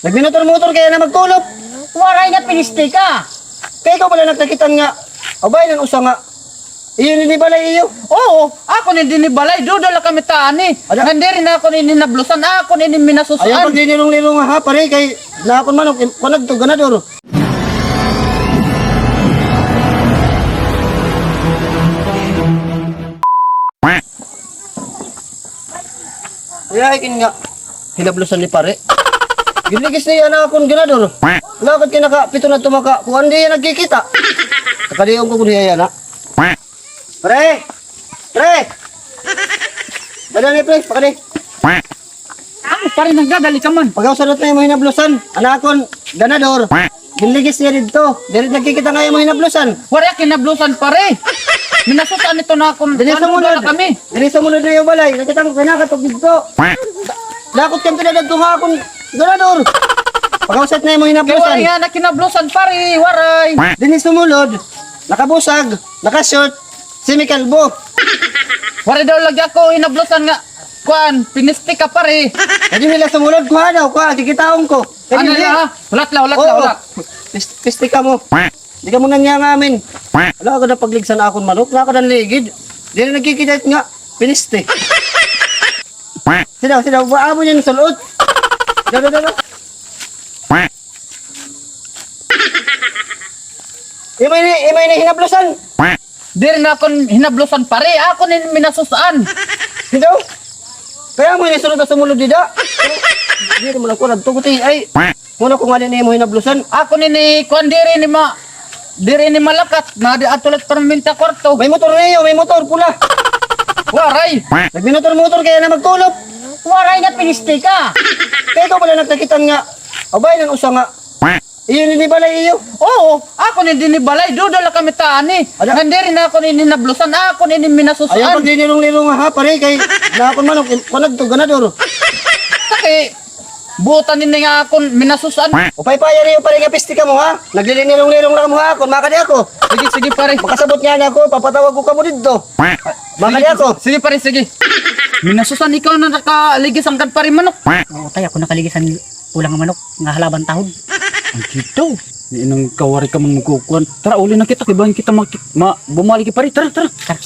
Nagminotor-motor kaya na magtulog. Waray na piniste ka. Kaya ikaw pala nagtakitan nga. Abay nang usa nga. Iyo ni balay iyo. Oo, ako ni dinibalay. Dudala kami taani. Ada? Hindi rin ako ni ninablusan. Ako ni Ayaw minasusan. pag linilong-lilong nga ha pare kay nakon manok kunag to ganador. Kaya ikin nga hinablusan ni pare. Giligis niya na akong ganador. Lakad kinaka pito na tumaka kuan di nagkikita. Takadiyon ko kunya na. Pre! Pre! Dali pre, pakali. Ano pa rin nagdadali ka man? Pag-ausarot na yung mga hinablusan, anakon, ganador. Giligis niya dito. Dili nagkikita nga yung mga hinablusan. Waray kinablusan pare. Minasusan ito na akong Dili sa mulod. dudala kami. Dili sa mulod na yung balay. Nakita ko kinakatog dito. Dakot kang pinadagto nga akong ganador. Pag-ausat na yung mga Kaya hinablusan. waray nga na kinablusan pare. Waray. Dini sumulod, nakabusag, nakashort, semikalbo. Waray daw lagi ako hinablusan nga. Kuan, piniste ka pare. Kadi nila sumulod, kuha daw, kuha, tikitaon ko. Ano Kadi na? Ulat la, ulat Oo. la, ulat. Pisti ka mo. Di ka mo nangya nga amin. Wala ka na pagligsan na akong manok. Wala ka na ligid. Di na nagkikidait nga. Piniste. Sidaw, sidaw. Baamo niya ng sulot. Daw, daw, daw. Imay na hinablusan. Di rin ako hinablusan pare. Ako ni minasusan. Sidaw. Kaya mo yung sulot na sumulod dida. Hindi naman ako nagtuguti. Ay, muna kung alin mo hinablusan. Ako ni kuan diri ni malakat. Na di atulat perminta kwarto. May motor niyo, may motor pula. Waray. Nagminotor-motor kaya na magtulog. Waray na piniste ka. Kaya ikaw pala nagtakitan nga. Abay nang usa nga. Iyo ni balay iyo. Oo, ako ni dinibalay. Dudala kami taani. Ada? Hindi rin ako ni ninablusan. Ako ni Ayaw minasusan. pag linilong-lilong nga ha pare kay nakon manok kunag to ganador. Taki. Butan ni nga ako minasusan. Upay-paya niyo pare nga pisti ka mo ha. Naglilingilong-lilong lang mo ha kon makadi ako. Sige, sige pare. Makasabot nga na ako, papatawag ko ka mo dito. Makadi ako. Sige pare, sige. Minasusan ikaw na nakaligis ang pare manok. Oo, tay, ako nakaligas ang ulang manok nga halaban tahod. Ang kito. Ni nang kawari ka man magkukuan. Tara uli na kita kay bahin kita bumalik pa rin. Tara, tara. Tara.